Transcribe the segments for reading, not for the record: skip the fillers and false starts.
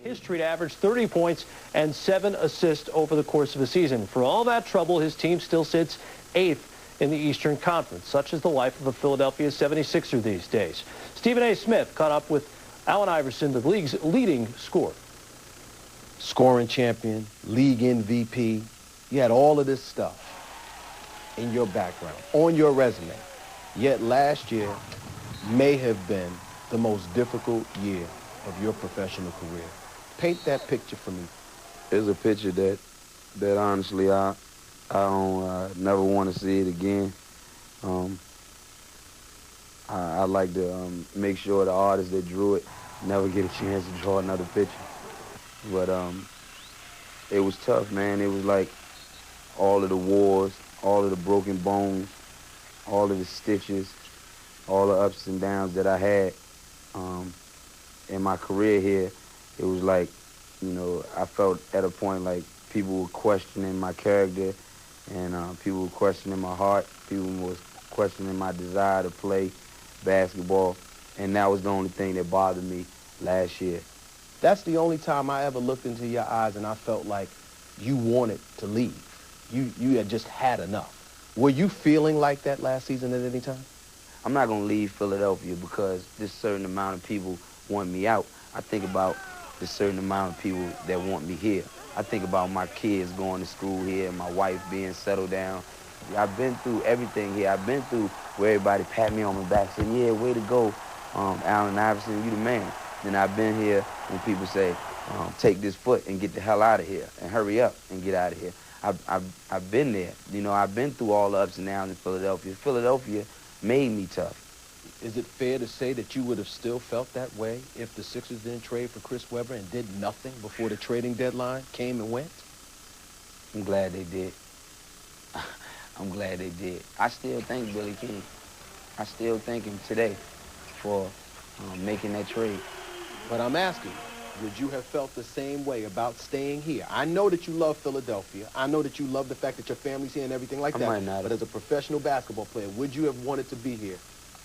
history to average 30 points and 7 assists over the course of a season. For all that trouble, his team still sits 8th in the Eastern Conference. Such is the life of a Philadelphia 76er these days. Stephen A. Smith caught up with Allen Iverson, the league's leading scorer. Scoring champion, league MVP. You had all of this stuff in your background, on your resume. Yet last year may have been the most difficult year of your professional career. Paint that picture for me. It's a picture that honestly I don't never want to see it again. I like to make sure the artists that drew it never get a chance to draw another picture. But it was tough, man. It was like all of the wars, all of the broken bones, all of the stitches, all the ups and downs that I had in my career here. It was like, you know, I felt at a point like people were questioning my character, and people were questioning my heart. People were questioning my desire to play basketball, and that was the only thing that bothered me last year. That's the only time I ever looked into your eyes and I felt like you wanted to leave. You had just had enough. Were you feeling like that last season at any time? I'm not going to leave Philadelphia because this certain amount of people want me out. I think about the certain amount of people that want me here. I think about my kids going to school here, my wife being settled down. I've been through everything here. I've been through where everybody pat me on my back, saying, yeah, way to go, Allen Iverson, you the man. Then I've been here when people say, take this foot and get the hell out of here and hurry up and get out of here. I've been there. You know, I've been through all the ups and downs in Philadelphia. Philadelphia made me tough. Is it fair to say that you would have still felt that way if the Sixers didn't trade for Chris Webber and did nothing before the trading deadline came and went? I'm glad they did. I'm glad they did. I still thank Billy King. I still thank him today for making that trade. But I'm asking, would you have felt the same way about staying here? I know that you love Philadelphia. I know that you love the fact that your family's here and everything like that. I might not but have. as a professional basketball player, would you have wanted to be here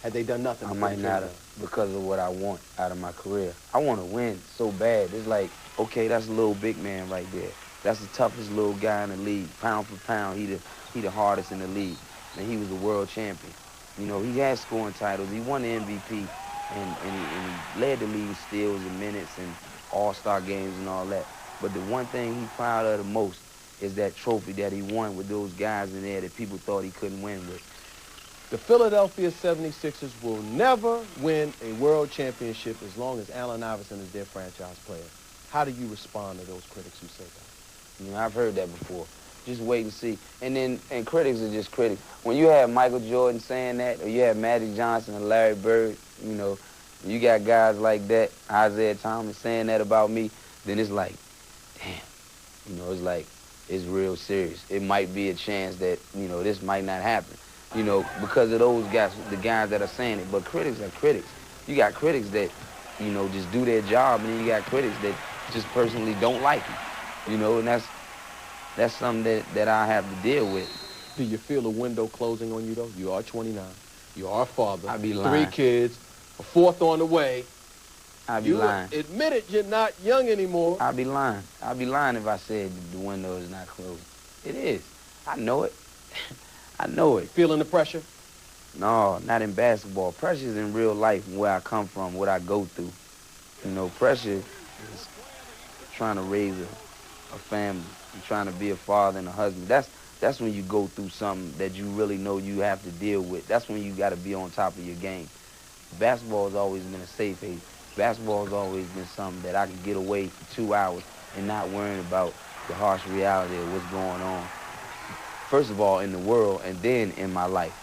had they done nothing? I might not have, because of what I want out of my career. I want to win so bad. It's like, okay, that's a little big man right there. That's the toughest little guy in the league. Pound for pound, he the hardest in the league. And he was a world champion. You know, he had scoring titles. He won the MVP, and he led the league in steals and minutes and all-star games and all that. But the one thing he's proud of the most is that trophy that he won with those guys in there that people thought he couldn't win with. The Philadelphia 76ers will never win a world championship as long as Allen Iverson is their franchise player. How do you respond to those critics who say that? You know, I've heard that before. Just wait and see. And critics are just critics. When you have Michael Jordan saying that, or you have Magic Johnson and Larry Bird, you know, you got guys like that, Isaiah Thomas saying that about me, then it's like, damn. You know, it's like, it's real serious. It might be a chance that, you know, this might not happen, you know, because of those guys, the guys that are saying it. But critics are critics. You got critics that, you know, just do their job, and then you got critics that just personally don't like you, you know, and that's something that I have to deal with. Do you feel a window closing on you, though? You are 29. You are a father. I be lying. 3 kids. A 4th on the way. I be lying. You admitted you're not young anymore. I be lying. I be lying if I said the window is not closed. It is. I know it. I know it. Feeling the pressure? No, not in basketball. Pressure is in real life, where I come from, what I go through. You know, pressure is trying to raise a family, and trying to be a father and a husband. That's when you go through something that you really know you have to deal with. That's when you got to be on top of your game. Basketball has always been a safe haven. Basketball has always been something that I could get away for 2 hours and not worrying about the harsh reality of what's going on. First of all, in the world, and then in my life.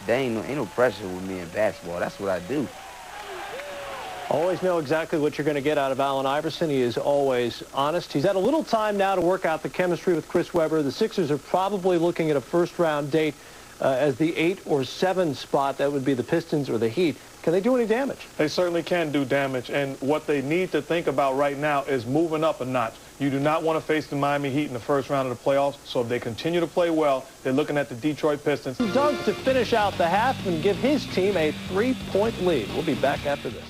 There ain't no pressure with me in basketball. That's what I do. Always know exactly what you're going to get out of Allen Iverson. He is always honest. He's had a little time now to work out the chemistry with Chris Webber. The Sixers are probably looking at a first-round date as the 8 or 7 spot. That would be the Pistons or the Heat. Can they do any damage? They certainly can do damage, and what they need to think about right now is moving up a notch. You do not want to face the Miami Heat in the first round of the playoffs, so if they continue to play well, they're looking at the Detroit Pistons. Dunk to finish out the half and give his team a 3-point lead. We'll be back after this.